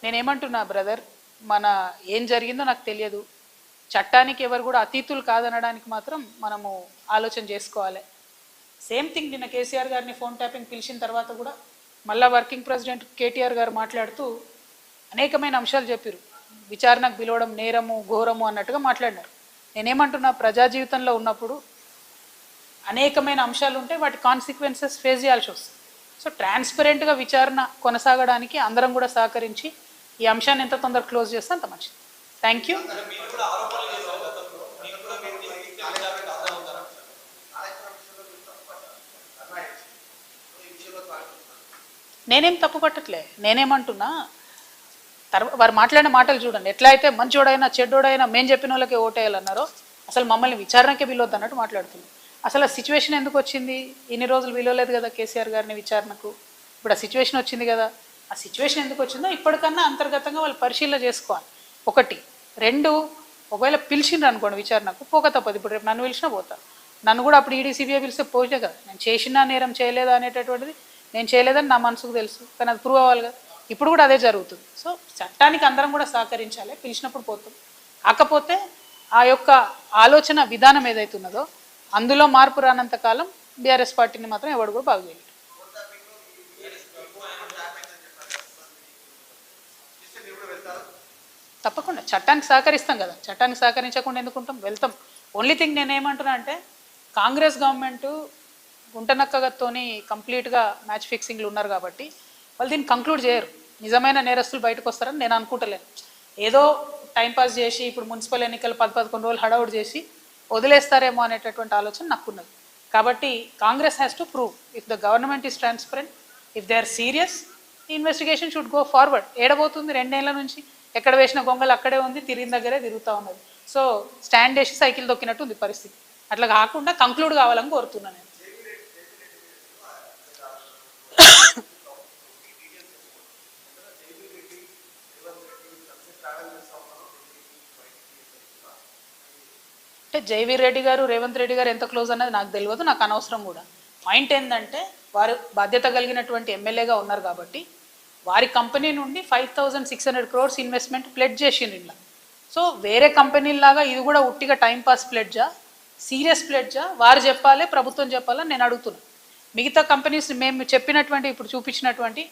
నేనేమంటున్నా బ్రదర్, మన ఏం జరిగిందో నాకు తెలియదు. చట్టానికి ఎవరు కూడా అతీతులు కాదనడానికి మాత్రం మనము ఆలోచన చేసుకోవాలి. సేమ్ థింగ్ నిన్న కేసీఆర్ గారిని ఫోన్ ట్యాపింగ్ పిలిచిన తర్వాత కూడా మళ్ళా వర్కింగ్ ప్రెసిడెంట్ కేటీఆర్ గారు మాట్లాడుతూ అనేకమైన అంశాలు చెప్పారు. విచారణకు పిలవడం నేరము ఘోరము అన్నట్టుగా మాట్లాడినారు. నేనేమంటున్నా, ప్రజా జీవితంలో ఉన్నప్పుడు అనేకమైన అంశాలు ఉంటాయి, వాటి కాన్సిక్వెన్సెస్ ఫేస్ చేయాల్సి వస్తుంది. సో ట్రాన్స్పరెంట్గా విచారణ కొనసాగడానికి అందరం కూడా సహకరించి ఈ అంశాన్ని ఎంత తొందర క్లోజ్ చేస్తే అంత మంచిది. Thank you. నేనేం తప్పు పట్టట్లే. నేనేమంటున్నా, వారు మాట్లాడిన మాటలు చూడండి. ఎట్లా అయితే మంచోడైనా చెడ్డోడైనా మేము చెప్పిన వాళ్ళకే ఓటేయాలన్నారో, అసలు మమ్మల్ని విచారణకే పిలవద్దు అన్నట్టు మాట్లాడుతున్నాం. అసలు ఆ సిచ్యువేషన్ ఎందుకు వచ్చింది? ఇన్ని రోజులు పిలవలేదు కదా కేసీఆర్ గారిని విచారణకు. ఇప్పుడు ఆ సిచ్యువేషన్ వచ్చింది కదా. ఆ సిచ్యువేషన్ ఎందుకు వచ్చిందో ఇప్పటికన్నా అంతర్గతంగా వాళ్ళు పరిశీలన చేసుకోవాలి. ఒకటి. రెండు, ఒకవేళ పిలిచిండ్రు అనుకోండి విచారణకు, పోక తప్పదు. ఇప్పుడు రేపు నన్ను పిలిచినా పోతా. నన్ను కూడా అప్పుడు ఈడీసీబీఐ పిలిస్తే పోతే కదా. నేను చేసినా నేరం చేయలేదా అనేటటువంటిది నేను చేయలేదని నా మనసుకు తెలుసు, కానీ అది ప్రూవ్ అవ్వాలి కదా. ఇప్పుడు కూడా అదే జరుగుతుంది. సో చట్టానికి అందరం కూడా సహకరించాలి. పిలిచినప్పుడు పోతాం. కాకపోతే ఆ యొక్క ఆలోచన విధానం ఏదైతున్నదో అందులో మార్పు రానంత కాలం బీఆర్ఎస్ పార్టీని మాత్రం ఎవడు కూడా బాగు చేయలేదు. తప్పకుండా చట్టానికి సహకరిస్తాం కదా. చట్టానికి సహకరించకుండా ఎందుకుంటాం? వెళ్తాం. ఓన్లీ థింగ్ నేనేమంటున్నా అంటే, కాంగ్రెస్ గవర్నమెంటు గుంటనక్కగతోని కంప్లీట్గా మ్యాచ్ ఫిక్సింగ్లు ఉన్నారు కాబట్టి వాళ్ళు దీన్ని కంక్లూడ్ చేయరు. నిజమైన నేరస్తులు బయటకు వస్తారని నేను అనుకుంటలేను. ఏదో టైంపాస్ చేసి ఇప్పుడు మున్సిపల్ ఎన్నికలు 10-11 రోజులు హడౌట్ చేసి వదిలేస్తారేమో అనేటటువంటి ఆలోచన నాకున్నది. కాబట్టి Congress has to prove if the government is transparent, if they are serious, investigation should go forward. ఏడబోతుంది 2 ఏళ్ల నుంచి? ఎక్కడ వేసిన గొంగలు అక్కడే ఉంది, తిరిగిన దగ్గరే తిరుగుతూ ఉన్నది. సో స్టాండ్ వేసి సైకిల్ దొక్కినట్టు ఉంది పరిస్థితి. అట్లా కాకుండా కంక్లూడ్ కావాలని కోరుతున్నాను నేను. అంటే జైవీర్ రెడ్డి గారు రేవంత్ రెడ్డి గారు ఎంత క్లోజ్ అన్నది నాకు తెలియదు, నాకు అనవసరం కూడా. పాయింట్ ఏంటంటే, వారు బాధ్యత కలిగినటువంటి ఎమ్మెల్యేగా ఉన్నారు కాబట్టి వారి కంపెనీ నుండి 5,600 crores ఇన్వెస్ట్మెంట్ ప్లెడ్జ్ చేసిండ్రు ఇలా. సో వేరే కంపెనీలాగా ఇది కూడా ఉట్టిగా టైంపాస్ ప్లెడ్జా, సీరియస్ ప్లెడ్జా? వారు చెప్పాలి, ప్రభుత్వం చెప్పాలని నేను అడుగుతున్నాను. మిగతా కంపెనీస్ మేము చెప్పినటువంటి ఇప్పుడు చూపించినటువంటి